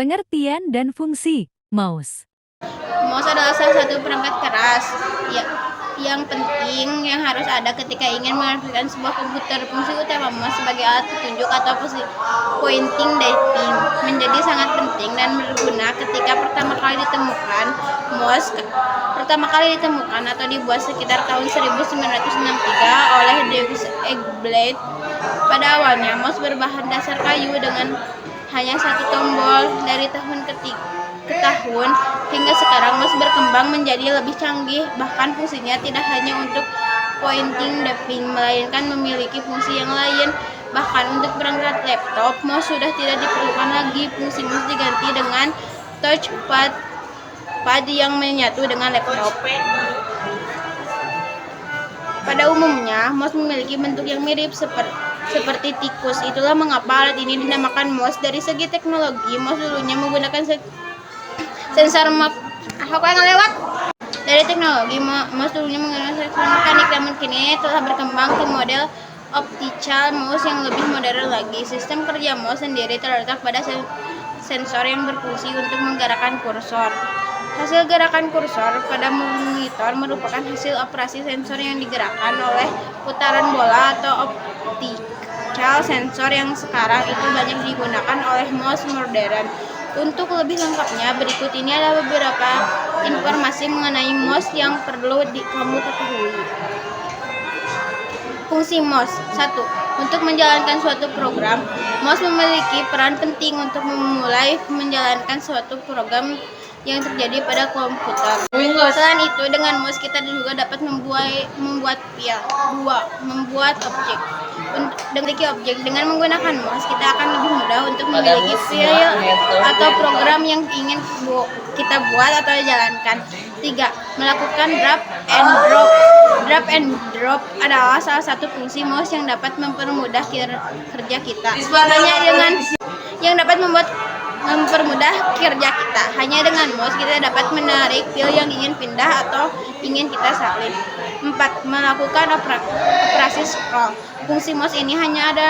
Pengertian dan fungsi mouse. Mouse adalah salah satu perangkat keras yang penting yang harus ada ketika ingin mengaktifkan sebuah komputer. Fungsi utama mouse sebagai alat petunjuk atau pointing typing menjadi sangat penting dan berguna ketika pertama kali ditemukan. Mouse pertama kali ditemukan atau dibuat sekitar tahun 1963 oleh Davis Eggblade. Pada awalnya, mouse berbahan dasar kayu dengan hanya satu tombol. Dari tahun ke tahun hingga sekarang mouse berkembang menjadi lebih canggih. Bahkan fungsinya tidak hanya untuk pointing typing, melainkan memiliki fungsi yang lain. Bahkan untuk perangkat laptop, mouse sudah tidak diperlukan lagi. Fungsi mouse diganti dengan touchpad yang menyatu dengan laptop. Pada umumnya, mouse memiliki bentuk yang mirip seperti tikus. Itulah mengapa alat ini dinamakan mouse. Dari segi teknologi, mouse dulunya menggunakan sensor Dari teknologi, mouse dulunya menggunakan sensor mekanik, namun kini telah berkembang ke model optical mouse yang lebih modern lagi. Sistem kerja mouse sendiri terletak pada sensor yang berfungsi untuk menggerakkan kursor. Hasil gerakan kursor pada monitor merupakan hasil operasi sensor yang digerakkan oleh putaran bola atau optical sensor yang sekarang itu banyak digunakan oleh mouse modern. Untuk lebih lengkapnya, berikut ini ada beberapa informasi mengenai mouse yang perlu kamu ketahui. Fungsi mouse. 1. Untuk menjalankan suatu program, mouse memiliki peran penting untuk memulai menjalankan suatu program yang terjadi pada komputer. Selain itu, dengan mouse kita juga dapat membuat file. 2. Membuat objek. Memiliki objek. Dengan menggunakan mouse, kita akan lebih mudah untuk memiliki file atau program yang ingin kita buat atau jalankan. 3. Melakukan drag and drop. Drag and drop adalah salah satu fungsi mouse yang dapat mempermudah kerja kita. Mempermudah kerja kita. Hanya dengan mouse kita dapat menarik file yang ingin pindah atau ingin kita salin. 4. Melakukan operasi scroll. Fungsi mouse ini hanya ada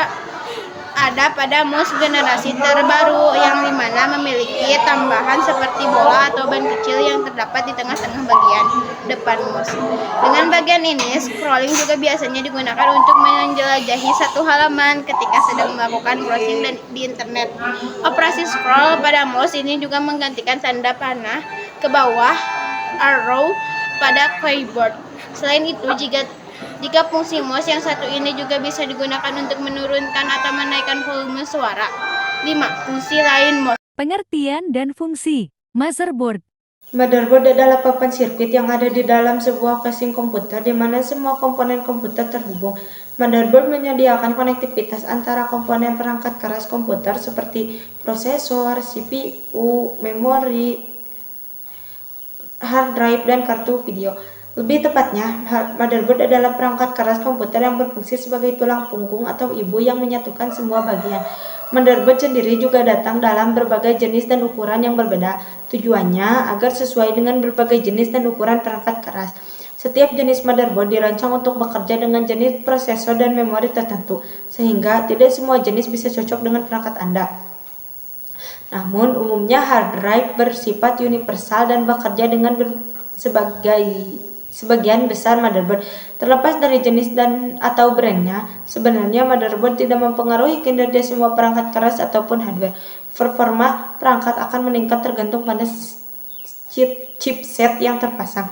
pada mouse generasi terbaru yang dimana memiliki tambahan seperti bola atau ban kecil yang terdapat di tengah-tengah bagian depan mouse. Dengan bagian ini, scrolling juga biasanya digunakan untuk menjelajahi satu halaman ketika sedang melakukan browsing di internet. Operasi scroll pada mouse ini juga menggantikan tanda panah ke bawah arrow pada keyboard. Selain itu, jika fungsi mouse yang satu ini juga bisa digunakan untuk menurunkan atau menaikkan volume suara. 5. Fungsi lain mouse. Pengertian dan fungsi motherboard. Motherboard adalah papan sirkuit yang ada di dalam sebuah casing komputer di mana semua komponen komputer terhubung. Motherboard menyediakan konektivitas antara komponen perangkat keras komputer seperti prosesor, CPU, memori, hard drive, dan kartu video. Lebih tepatnya, motherboard adalah perangkat keras komputer yang berfungsi sebagai tulang punggung atau ibu yang menyatukan semua bagian. Motherboard sendiri juga datang dalam berbagai jenis dan ukuran yang berbeda. Tujuannya agar sesuai dengan berbagai jenis dan ukuran perangkat keras. Setiap jenis motherboard dirancang untuk bekerja dengan jenis prosesor dan memori tertentu, sehingga tidak semua jenis bisa cocok dengan perangkat Anda. Namun, umumnya hard drive bersifat universal dan bekerja dengan sebagian besar motherboard. Terlepas dari jenis dan atau brandnya, sebenarnya motherboard tidak mempengaruhi kinerja semua perangkat keras ataupun hardware. Performa perangkat akan meningkat tergantung pada chipset yang terpasang.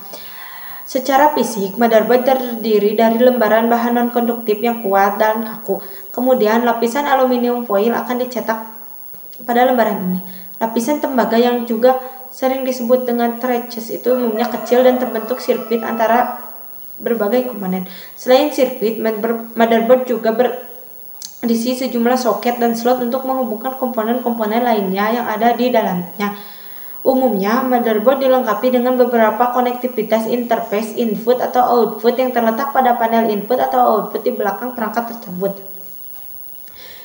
Secara fisik, motherboard terdiri dari lembaran bahan non-konduktif yang kuat dan kaku. Kemudian, lapisan aluminium foil akan dicetak pada lembaran ini. Lapisan tembaga yang juga sering disebut dengan traces itu umumnya kecil dan terbentuk sirkuit antara berbagai komponen. Selain sirkuit, motherboard juga berisi sejumlah soket dan slot untuk menghubungkan komponen-komponen lainnya yang ada di dalamnya. Umumnya, motherboard dilengkapi dengan beberapa konektivitas interface input atau output yang terletak pada panel input atau output di belakang perangkat tersebut.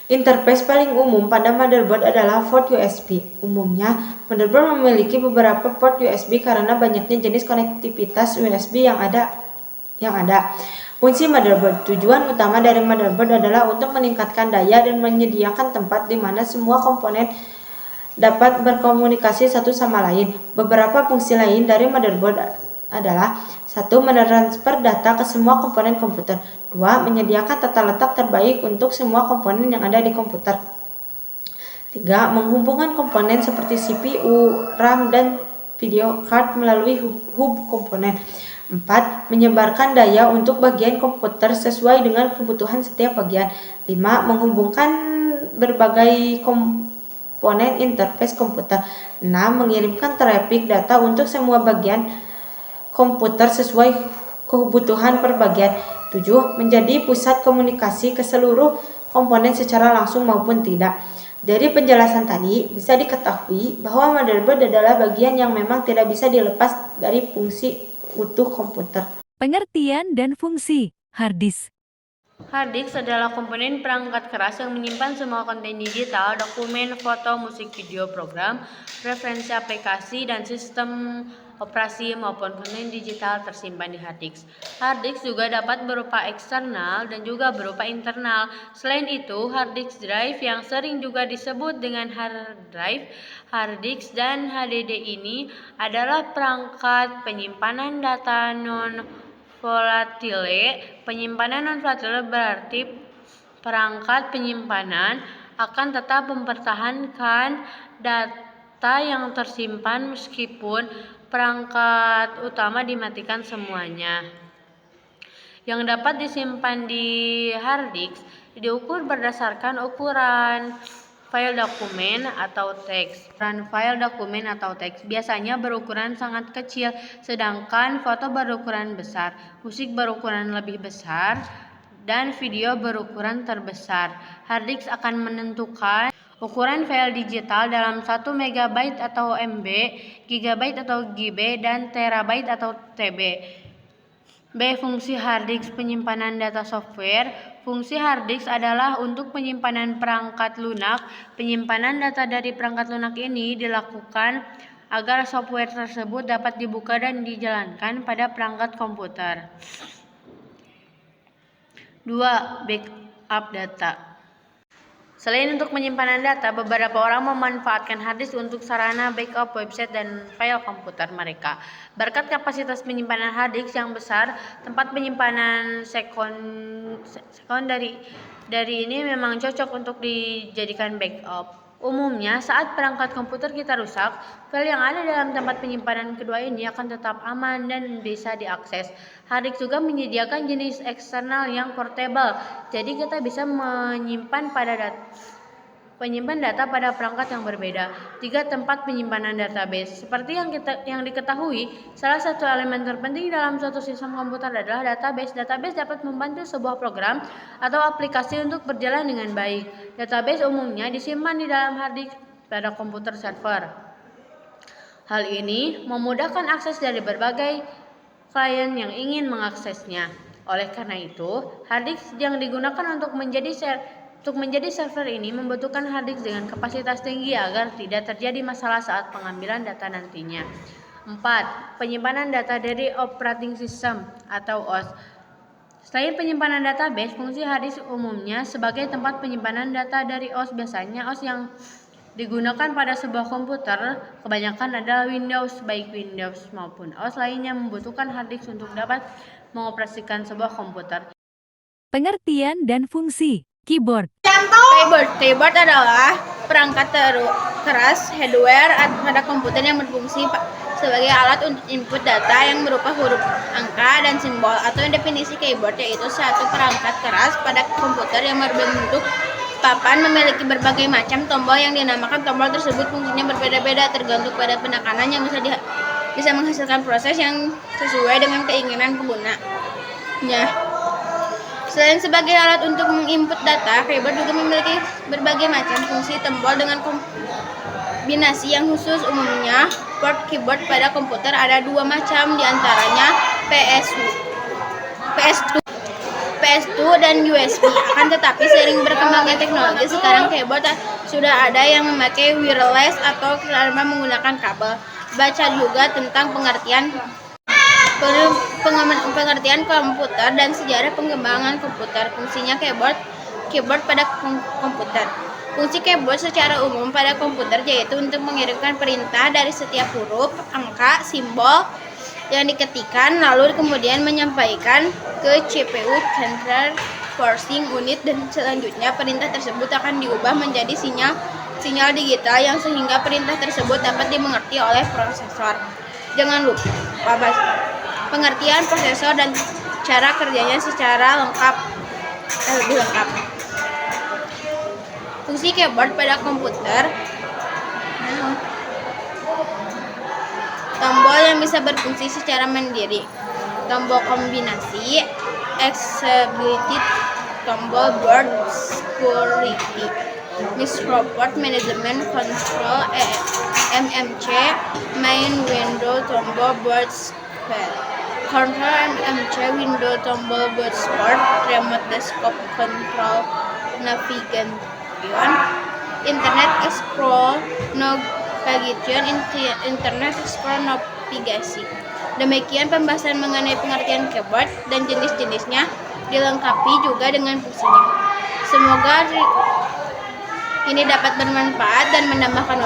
Interface paling umum pada motherboard adalah port USB. Umumnya, motherboard memiliki beberapa port USB karena banyaknya jenis konektivitas USB yang ada. Fungsi motherboard. Tujuan utama dari motherboard adalah untuk meningkatkan daya dan menyediakan tempat di mana semua komponen dapat berkomunikasi satu sama lain. Beberapa fungsi lain dari motherboard adalah: 1. Mentransfer data ke semua komponen komputer. 2. Menyediakan tata letak terbaik untuk semua komponen yang ada di komputer. 3. Menghubungkan komponen seperti CPU, RAM, dan video card melalui hub komponen. 4. Menyebarkan daya untuk bagian komputer sesuai dengan kebutuhan setiap bagian. 5. Menghubungkan berbagai komponen interface komputer. 6. Mengirimkan traffic data untuk semua bagian komputer sesuai kebutuhan per bagian. 7. Menjadi pusat komunikasi ke seluruh komponen secara langsung maupun tidak. Dari penjelasan tadi, bisa diketahui bahwa motherboard adalah bagian yang memang tidak bisa dilepas dari fungsi utuh komputer. Pengertian dan fungsi hard disk. Hard disk adalah komponen perangkat keras yang menyimpan semua konten digital, dokumen, foto, musik, video, program, referensi aplikasi, dan sistem operasi maupun konten digital tersimpan di hard disk. Hard disk juga dapat berupa eksternal dan juga berupa internal. Selain itu, hard disk drive yang sering juga disebut dengan hard drive, hard disk, dan HDD ini adalah perangkat penyimpanan data non-volatile. Penyimpanan non-volatile berarti perangkat penyimpanan akan tetap mempertahankan data yang tersimpan meskipun perangkat utama dimatikan semuanya. Yang dapat disimpan di hard disk diukur berdasarkan ukuran file dokumen atau teks. Ukuran file dokumen atau teks biasanya berukuran sangat kecil, sedangkan foto berukuran besar, musik berukuran lebih besar, dan video berukuran terbesar. Hard disk akan menentukan ukuran file digital dalam 1 MB atau MB, GB atau GB, dan terabyte atau TB. B. Fungsi hard disk penyimpanan data software. Fungsi hard disk adalah untuk penyimpanan perangkat lunak. Penyimpanan data dari perangkat lunak ini dilakukan agar software tersebut dapat dibuka dan dijalankan pada perangkat komputer. 2. Backup data. Selain untuk penyimpanan data, beberapa orang memanfaatkan hard disk untuk sarana backup website dan file komputer mereka. Berkat kapasitas penyimpanan hard disk yang besar, tempat penyimpanan sekunderi dari ini memang cocok untuk dijadikan backup. Umumnya, saat perangkat komputer kita rusak, file yang ada dalam tempat penyimpanan kedua ini akan tetap aman dan bisa diakses. Hard disk juga menyediakan jenis eksternal yang portable, jadi kita bisa menyimpan data pada perangkat yang berbeda. 3. Tempat penyimpanan database. Seperti yang diketahui, salah satu elemen terpenting dalam suatu sistem komputer adalah database. Database dapat membantu sebuah program atau aplikasi untuk berjalan dengan baik. Database umumnya disimpan di dalam hard disk pada komputer server. Hal ini memudahkan akses dari berbagai klien yang ingin mengaksesnya. Oleh karena itu, hard disk yang digunakan untuk menjadi server ini membutuhkan hard disk dengan kapasitas tinggi agar tidak terjadi masalah saat pengambilan data nantinya. 4. Penyimpanan data dari operating system atau OS. Selain penyimpanan database, fungsi hard disk umumnya sebagai tempat penyimpanan data dari OS. Biasanya OS yang digunakan pada sebuah komputer kebanyakan adalah Windows, baik Windows maupun OS lainnya membutuhkan hard disk untuk dapat mengoperasikan sebuah komputer. Pengertian dan fungsi keyboard. Keyboard adalah perangkat keras hardware pada komputer yang berfungsi sebagai alat untuk input data yang berupa huruf, angka, dan simbol. Atau definisi keyboard yaitu suatu perangkat keras pada komputer yang berbentuk papan memiliki berbagai macam tombol yang dinamakan tombol tersebut. Fungsinya berbeda-beda tergantung pada penekanan yang bisa menghasilkan proses yang sesuai dengan keinginan penggunanya. Selain sebagai alat untuk menginput data, keyboard juga memiliki berbagai macam fungsi tombol dengan kombinasi yang khusus. Umumnya, port keyboard pada komputer ada 2 macam, diantaranya PS2 dan USB. Akan tetapi seiring berkembangnya teknologi, sekarang keyboard sudah ada yang memakai wireless atau tanpa menggunakan kabel. Baca juga tentang pengertian komputer dan sejarah pengembangan komputer. Fungsinya keyboard keyboard pada komputer. Fungsi keyboard secara umum pada komputer yaitu untuk mengirimkan perintah dari setiap huruf, angka, simbol yang diketikkan lalu kemudian menyampaikan ke CPU Central Processing Unit, dan selanjutnya perintah tersebut akan diubah menjadi sinyal digital yang sehingga perintah tersebut dapat dimengerti oleh prosesor. Jangan lupa pengertian prosesor dan cara kerjanya secara lebih lengkap. Fungsi keyboard pada komputer. Tombol yang bisa berfungsi secara mandiri. Tombol kombinasi, accessibility, tombol board security, misroport management control, MMC, main window, tombol board square, control MMC window, tombol board support, remote desktop control, navigation, Internet Explorer, navigation, Internet Explorer navigasi. Demikian pembahasan mengenai pengertian keyboard dan jenis-jenisnya, dilengkapi juga dengan fungsinya. Semoga ini dapat bermanfaat dan menambahkan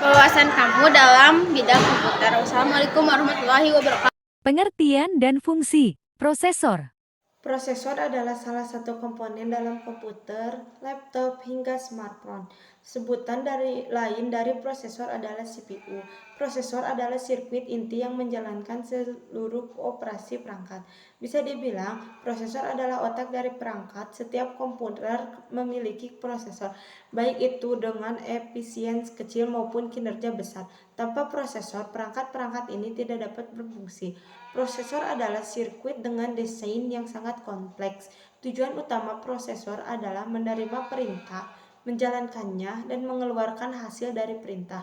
wawasan kamu dalam bidang komputer. Wassalamualaikum warahmatullahi wabarakatuh. Pengertian dan fungsi prosesor. Prosesor adalah salah satu komponen dalam komputer, laptop, hingga smartphone. Sebutan lain dari prosesor adalah CPU. Prosesor adalah sirkuit inti yang menjalankan seluruh operasi perangkat. Bisa dibilang, prosesor adalah otak dari perangkat. Setiap komputer memiliki prosesor, baik itu dengan efisiensi kecil maupun kinerja besar. Tanpa prosesor, perangkat-perangkat ini tidak dapat berfungsi. Prosesor adalah sirkuit dengan desain yang sangat kompleks. Tujuan utama prosesor adalah menerima perintah, menjalankannya, dan mengeluarkan hasil dari perintah.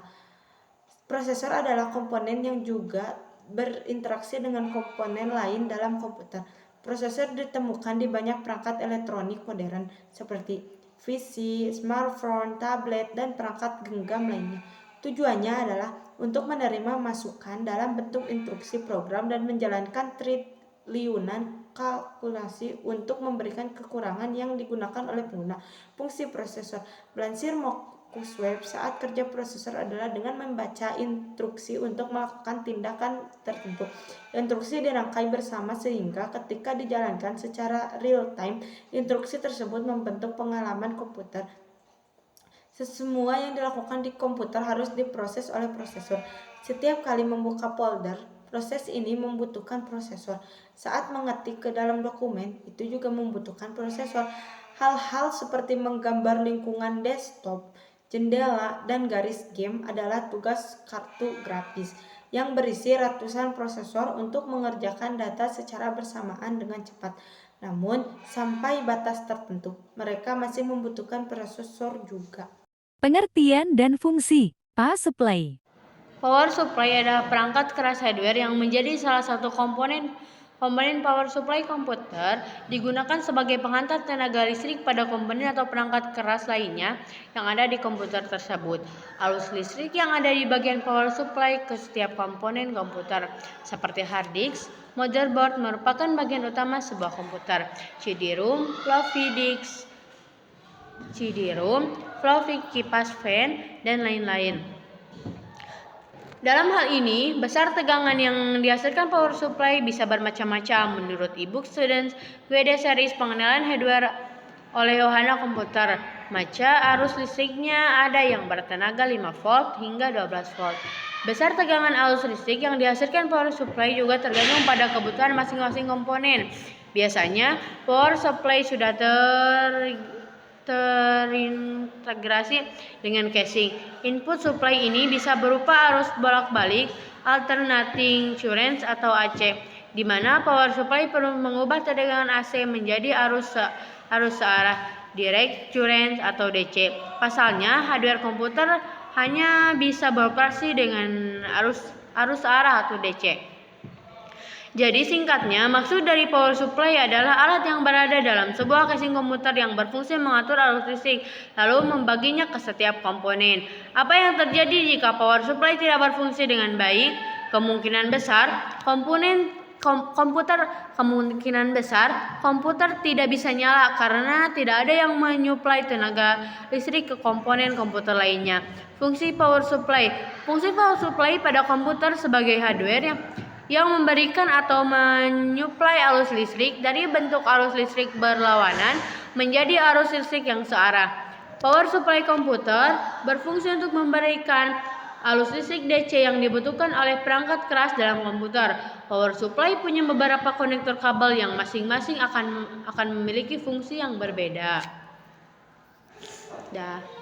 Prosesor adalah komponen yang juga berinteraksi dengan komponen lain dalam komputer. Prosesor ditemukan di banyak perangkat elektronik modern seperti PC, smartphone, tablet, dan perangkat genggam lainnya. Tujuannya adalah untuk menerima masukan dalam bentuk instruksi program dan menjalankan triliunan kalkulasi untuk memberikan kekurangan yang digunakan oleh pengguna. Fungsi prosesor. Melansir Marcus Webb, saat kerja prosesor adalah dengan membaca instruksi untuk melakukan tindakan tertentu. Instruksi dirangkai bersama sehingga ketika dijalankan secara real time, instruksi tersebut membentuk pengalaman komputer. Semua yang dilakukan di komputer harus diproses oleh prosesor. Setiap kali membuka folder, proses ini membutuhkan prosesor. Saat mengetik ke dalam dokumen, itu juga membutuhkan prosesor. Hal-hal seperti menggambar lingkungan desktop, jendela, dan garis game adalah tugas kartu grafis yang berisi ratusan prosesor untuk mengerjakan data secara bersamaan dengan cepat. Namun, sampai batas tertentu, mereka masih membutuhkan prosesor juga. Pengertian dan fungsi power supply. Power supply adalah perangkat keras hardware yang menjadi salah satu komponen power supply komputer, digunakan sebagai penghantar tenaga listrik pada komponen atau perangkat keras lainnya yang ada di komputer tersebut. Arus listrik yang ada di bagian power supply ke setiap komponen komputer, seperti hard disk, motherboard merupakan bagian utama sebuah komputer, CD-ROM, floppy, kipas fan, dan lain-lain. Dalam hal ini, besar tegangan yang dihasilkan power supply bisa bermacam-macam. Menurut e-book Students WD Series Pengenalan Hardware oleh Yohana Komputer, arus listriknya ada yang bertenaga 5 volt hingga 12 volt. Besar tegangan arus listrik yang dihasilkan power supply juga tergantung pada kebutuhan masing-masing komponen. Biasanya, power supply sudah terintegrasi dengan casing. Input supply ini bisa berupa arus bolak-balik, alternating current atau AC, di mana power supply perlu mengubah tegangan AC menjadi arus searah, direct current atau DC. Pasalnya, hardware komputer hanya bisa beroperasi dengan arus searah atau DC. Jadi singkatnya, maksud dari power supply adalah alat yang berada dalam sebuah casing komputer yang berfungsi mengatur arus listrik, lalu membaginya ke setiap komponen. Apa yang terjadi jika power supply tidak berfungsi dengan baik? Kemungkinan besar komponen komputer kemungkinan besar komputer tidak bisa nyala karena tidak ada yang menyuplai tenaga listrik ke komponen komputer lainnya. Fungsi power supply. Fungsi power supply pada komputer sebagai hardware yang memberikan atau menyuplai arus listrik dari bentuk arus listrik berlawanan menjadi arus listrik yang searah. Power supply komputer berfungsi untuk memberikan arus listrik DC yang dibutuhkan oleh perangkat keras dalam komputer. Power supply punya beberapa konektor kabel yang masing-masing akan memiliki fungsi yang berbeda. Dah.